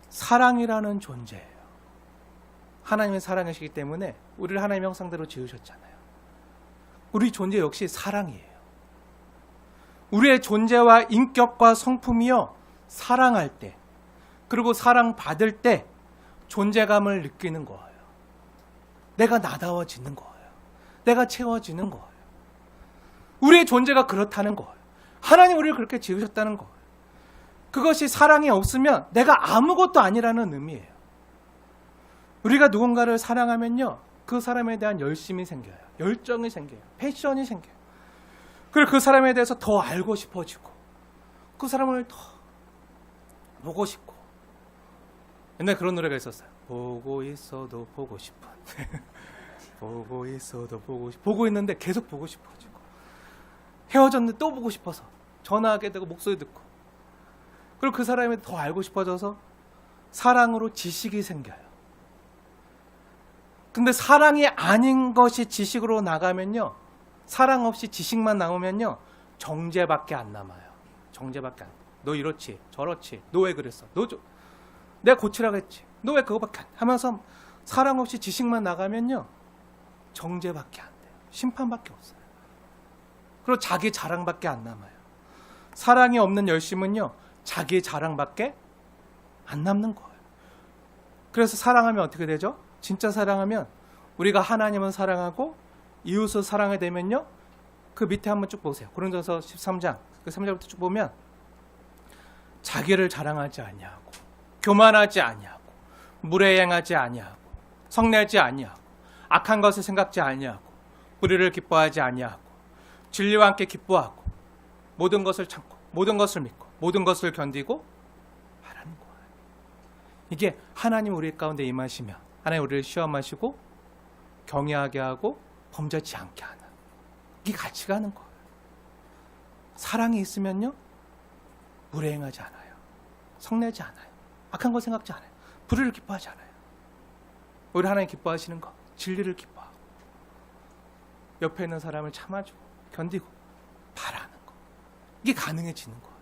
S1: 사랑이라는 존재예요. 하나님은 사랑이시기 때문에 우리를 하나님의 형상대로 지으셨잖아요. 우리 존재 역시 사랑이에요. 우리의 존재와 인격과 성품이요, 사랑할 때, 그리고 사랑받을 때 존재감을 느끼는 거예요. 내가 나다워지는 거예요. 내가 채워지는 거예요. 우리의 존재가 그렇다는 거예요. 하나님 우리를 그렇게 지으셨다는 거예요. 그것이 사랑이 없으면 내가 아무것도 아니라는 의미예요. 우리가 누군가를 사랑하면요, 그 사람에 대한 열심이 생겨요. 열정이 생겨요. 패션이 생겨요. 그리고 그 사람에 대해서 더 알고 싶어지고 그 사람을 더 보고 싶고. 옛날에 그런 노래가 있었어요. 보고 있어도 보고 싶어. 보고 있어도 보고 싶어. 보고 있는데 계속 보고 싶어지고, 헤어졌는데 또 보고 싶어서 전화하게 되고 목소리 듣고, 그리고 그 사람이 더 알고 싶어져서 사랑으로 지식이 생겨요. 근데 사랑이 아닌 것이 지식으로 나가면요, 사랑 없이 지식만 나오면요, 정죄밖에 안 남아요. 정죄밖에 안 남아요. 너 이렇지 저렇지, 너 왜 그랬어, 내가 고치라고 했지, 너 왜 그거밖에 안 돼 하면서 사랑 없이 지식만 나가면요, 정죄밖에 안 돼요. 심판밖에 없어요. 그리고 자기 자랑밖에 안 남아요. 사랑이 없는 열심은요, 자기 자랑밖에 안 남는 거예요. 그래서 사랑하면 어떻게 되죠? 진짜 사랑하면 우리가 하나님은 사랑하고 이웃을 사랑하게 되면요, 그 밑에 한번 쭉 보세요. 고린도서 13장 그 3절부터 쭉 보면, 자기를 자랑하지 아니하고 교만하지 아니하고 무례행하지 아니하고 성내지 아니하고 악한 것을 생각지 아니하고 불의를 기뻐하지 아니하고 진리와 함께 기뻐하고 모든 것을 참고 모든 것을 믿고 모든 것을 견디고 하라는 거예요. 이게 하나님 우리 가운데 임하시면 하나님 우리를 시험하시고 경외하게 하고 범죄치 않게 하는, 이게 같이 가는 거예요. 사랑이 있으면요, 무례행하지 않아요. 성내지 않아요. 악한 거 생각지 않아요. 불의를 기뻐하지 않아요. 우리 하나님 기뻐하시는 거, 진리를 기뻐하고 옆에 있는 사람을 참아주고 견디고 바라는 거, 이게 가능해지는 거예요.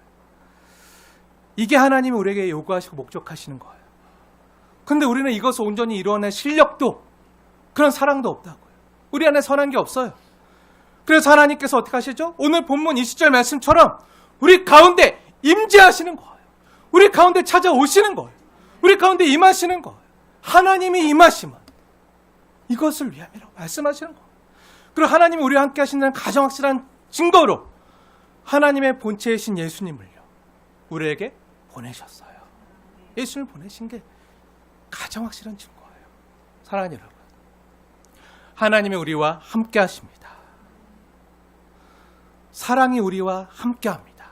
S1: 이게 하나님이 우리에게 요구하시고 목적하시는 거예요. 근데 우리는 이것을 온전히 이루어낼 실력도 그런 사랑도 없다고요. 우리 안에 선한 게 없어요. 그래서 하나님께서 어떻게 하시죠? 오늘 본문 20절 말씀처럼 우리 가운데 임재하시는 거예요. 우리 가운데 찾아오시는 거예요. 우리 가운데 임하시는 거예요. 하나님이 임하시면 이것을 위함이라고 말씀하시는 거예요. 그리고 하나님이 우리와 함께 하시는 가장 확실한 증거로 하나님의 본체이신 예수님을요, 우리에게 보내셨어요. 예수님을 보내신 게 가장 확실한 증거예요. 사랑하는 여러분, 하나님이 우리와 함께 하십니다. 사랑이 우리와 함께 합니다.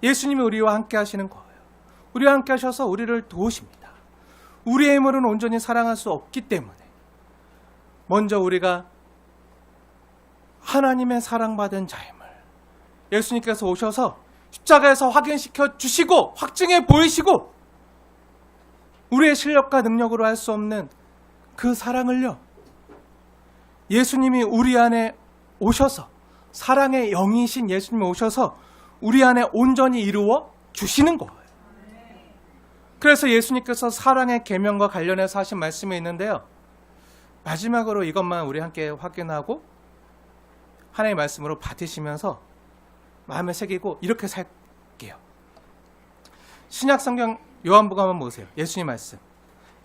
S1: 예수님이 우리와 함께 하시는 거예요. 우리와 함께 하셔서 우리를 도우십니다. 우리의 힘으로는 온전히 사랑할 수 없기 때문에 먼저 우리가 하나님의 사랑받은 자임을 예수님께서 오셔서 십자가에서 확인시켜 주시고 확증해 보이시고, 우리의 실력과 능력으로 할 수 없는 그 사랑을요, 예수님이 우리 안에 오셔서, 사랑의 영이신 예수님이 오셔서 우리 안에 온전히 이루어 주시는 거예요. 그래서 예수님께서 사랑의 계명과 관련해서 하신 말씀이 있는데요, 마지막으로 이것만 우리 함께 확인하고 하나님의 말씀으로 받으시면서 마음에 새기고 이렇게 살게요. 신약 성경 요한복음 한번 보세요. 예수님 말씀.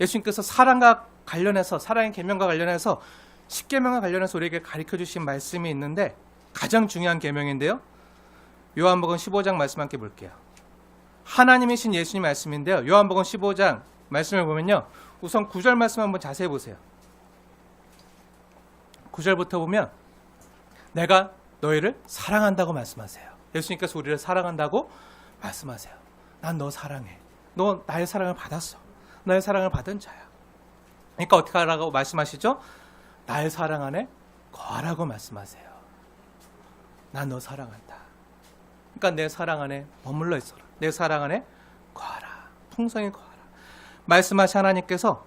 S1: 예수님께서 사랑과 관련해서, 사랑의 계명과 관련해서 10계명과 관련해서 우리에게 가르쳐 주신 말씀이 있는데 가장 중요한 계명인데요. 요한복음 15장 말씀 함께 볼게요. 하나님이신 예수님 말씀인데요. 요한복음 15장 말씀을 보면요. 우선 9절 말씀 한번 자세히 보세요. 9절부터 보면 내가 너희를 사랑한다고 말씀하세요. 예수님께서 우리를 사랑한다고 말씀하세요. 난 너 사랑해. 너 나의 사랑을 받았어. 나의 사랑을 받은 자야. 그러니까 어떻게 하라고 말씀하시죠? 나의 사랑 안에 거하라고 말씀하세요. 난 너 사랑한다. 그러니까 내 사랑 안에 머물러 있어라. 내 사랑 안에 거하라. 풍성히 거하라. 말씀하신 하나님께서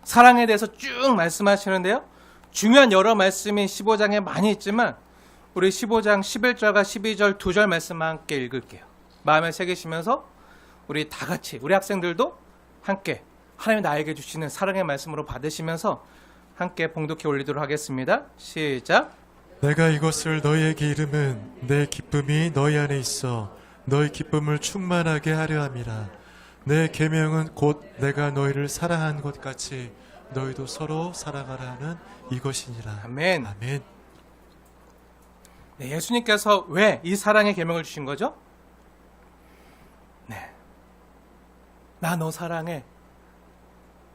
S1: 사랑에 대해서 쭉 말씀하시는데요. 중요한 여러 말씀이 15장에 많이 있지만 우리 15장 11절과 12절 2절 말씀만 함께 읽을게요. 마음에 새기시면서 우리 다 같이, 우리 학생들도 함께 하나님 나에게 주시는 사랑의 말씀으로 받으시면서 함께 봉독해 올리도록 하겠습니다. 시작.
S2: 내가 이것을 너희에게 이름은 내 기쁨이 너희 안에 있어 너희 기쁨을 충만하게 하려 함이라. 내 계명은 곧 내가 너희를 사랑한 것 같이 너희도 서로 사랑하라 하는 이것이니라.
S1: 아멘.
S2: 아멘.
S1: 네, 예수님께서 왜 이 사랑의 계명을 주신 거죠? 네, 나 너 사랑해.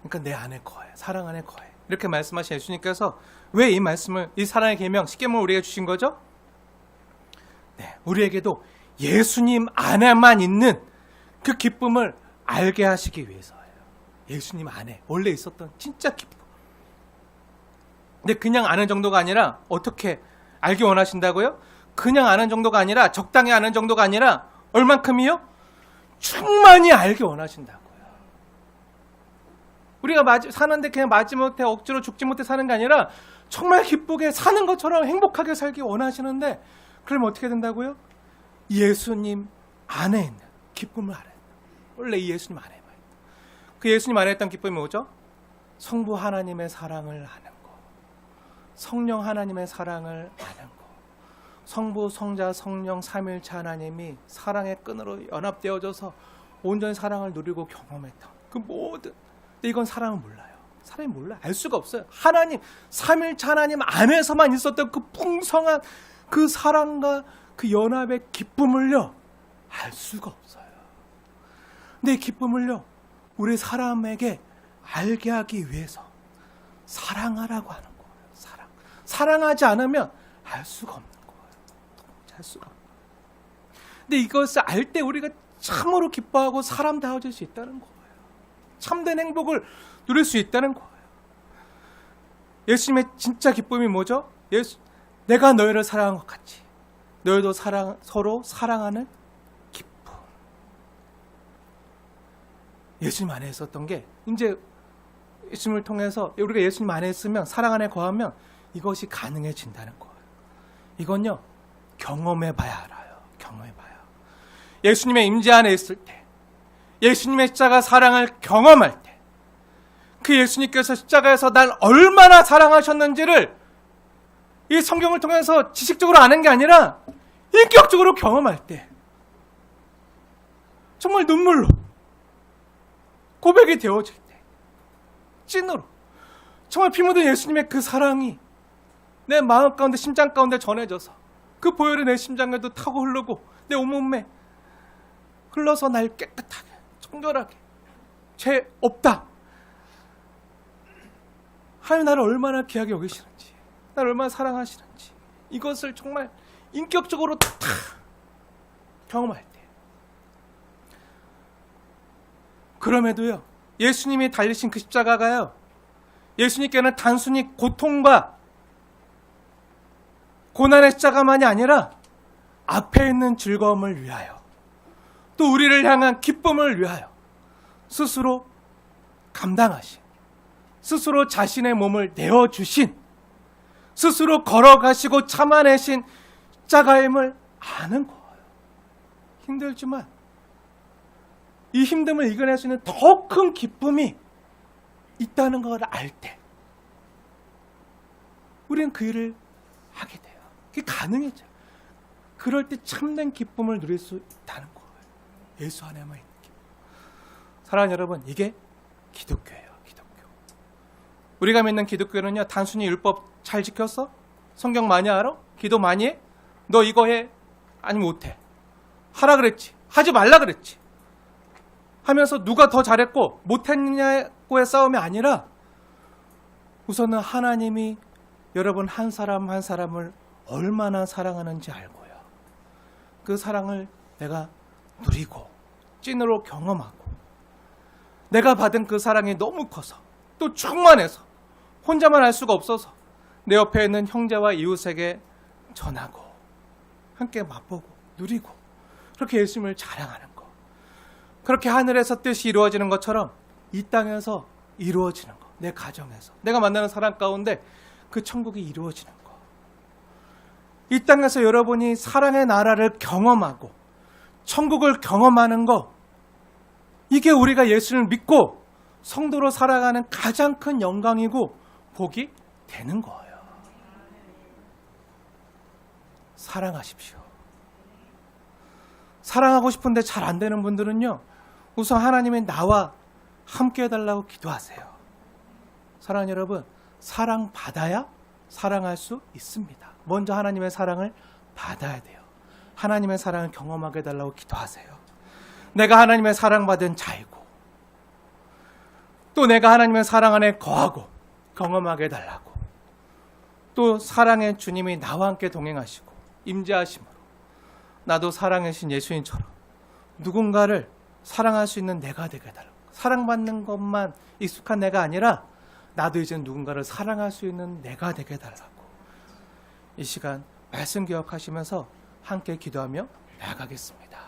S1: 그러니까 내 안에 거해. 사랑 안에 거해. 이렇게 말씀하신 예수님께서 왜 이 말씀을, 이 사랑의 계명, 10계명을 우리에게 주신 거죠? 네, 우리에게도 예수님 안에만 있는 그 기쁨을 알게 하시기 위해서예요. 예수님 안에 원래 있었던 진짜 기쁨. 근데 그냥 아는 정도가 아니라 어떻게 알기 원하신다고요? 그냥 아는 정도가 아니라, 적당히 아는 정도가 아니라 얼만큼이요? 충만히 알기 원하신다고요. 우리가 사는데 그냥 마지못해 억지로 죽지 못해 사는 게 아니라 정말 기쁘게 사는 것처럼 행복하게 살기 원하시는데, 그럼 어떻게 된다고요? 예수님 안에 있는 기쁨을 알아요. 원래 이 예수님 안에만 있는. 그 예수님 안에 있던 기쁨이 뭐죠? 성부 하나님의 사랑을 아는 거, 성령 하나님의 사랑을 아는 거, 성부, 성자, 성령 삼일체 하나님이 사랑의 끈으로 연합되어져서 온전히 사랑을 누리고 경험했던 그 모든, 근데 이건 사람은 몰라요. 사람이 몰라요. 알 수가 없어요. 하나님, 삼일체 하나님 안에서만 있었던 그 풍성한 그 사랑과 그 연합의 기쁨을요, 알 수가 없어요. 근데 이 기쁨을요, 우리 사람에게 알게 하기 위해서 사랑하라고 하는 거예요. 사랑하지 않으면 알 수가 없는 거예요. 알 수가 없는 거예요. 근데 이것을 알 때 우리가 참으로 기뻐하고 사람다워질 수 있다는 거예요. 참된 행복을 누릴 수 있다는 거예요. 예수님의 진짜 기쁨이 뭐죠? 내가 너희를 사랑한 것 같이 너희도 서로 사랑하는 기쁨. 예수님 안에 있었던 게 이제 예수님을 통해서, 우리가 예수님 안에 있으면, 사랑 안에 거하면 이것이 가능해진다는 거예요. 이건요, 경험해봐야 알아요. 경험해봐야. 예수님의 임재 안에 있을 때, 예수님의 십자가 사랑을 경험할 때, 그 예수님께서 십자가에서 날 얼마나 사랑하셨는지를 이 성경을 통해서 지식적으로 아는 게 아니라 인격적으로 경험할 때, 정말 눈물로 고백이 되어질 때, 찐으로 정말 피 묻은 예수님의 그 사랑이 내 마음 가운데, 심장 가운데 전해져서 그 보혈이 내 심장에도 타고 흐르고 내 온몸에 흘러서 날 깨끗하게, 청결하게, 죄 없다, 하나님 나를 얼마나 귀하게 여기시는지, 나를 얼마나 사랑하시는지, 이것을 정말 인격적으로 다 경험할 때, 그럼에도요, 예수님이 달리신 그 십자가가요, 예수님께는 단순히 고통과 고난의 십자가만이 아니라 앞에 있는 즐거움을 위하여, 또 우리를 향한 기쁨을 위하여 스스로 감당하신, 스스로 자신의 몸을 내어주신, 스스로 걸어가시고 참아내신 십자가임을 아는 거예요. 힘들지만 이 힘듦을 이겨낼 수 있는 더 큰 기쁨이 있다는 걸 알 때 우리는 그 일을 하게 돼요. 그게 가능해져요. 그럴 때 참된 기쁨을 누릴 수 있다는 거예요. 예수 안에만 있는 기쁨. 사랑하는 여러분, 이게 기독교예요. 기독교. 우리가 믿는 기독교는요, 단순히 율법 잘 지켰어? 성경 많이 알아? 기도 많이 해? 너 이거 해? 아니 못해. 하라 그랬지. 하지 말라 그랬지. 하면서 누가 더 잘했고 못했냐고의 싸움이 아니라 우선은 하나님이 여러분 한 사람 한 사람을 얼마나 사랑하는지 알고요. 그 사랑을 내가 누리고 찐으로 경험하고 내가 받은 그 사랑이 너무 커서 또 충만해서 혼자만 할 수가 없어서 내 옆에 있는 형제와 이웃에게 전하고 함께 맛보고 누리고 그렇게 예수님을 자랑하는 거. 그렇게 하늘에서 뜻이 이루어지는 것처럼 이 땅에서 이루어지는 거. 내 가정에서 내가 만나는 사람 가운데 그 천국이 이루어지는 거. 이 땅에서 여러분이 사랑의 나라를 경험하고 천국을 경험하는 거, 이게 우리가 예수를 믿고 성도로 살아가는 가장 큰 영광이고 복이 되는 거예요. 사랑하십시오. 사랑하고 싶은데 잘 안 되는 분들은요, 우선 하나님의 나와 함께 해달라고 기도하세요. 사랑하는 여러분, 사랑받아야 사랑할 수 있습니다. 먼저 하나님의 사랑을 받아야 돼요. 하나님의 사랑을 경험하게 해달라고 기도하세요. 내가 하나님의 사랑받은 자이고 또 내가 하나님의 사랑 안에 거하고 경험하게 해달라고, 또 사랑의 주님이 나와 함께 동행하시고 임재하심으로 나도 사랑의 신 예수님처럼 누군가를 사랑할 수 있는 내가 되게 해달라고. 사랑받는 것만 익숙한 내가 아니라 나도 이제 누군가를 사랑할 수 있는 내가 되게 해달라고. 이 시간 말씀 기억하시면서 함께 기도하며 나아가겠습니다.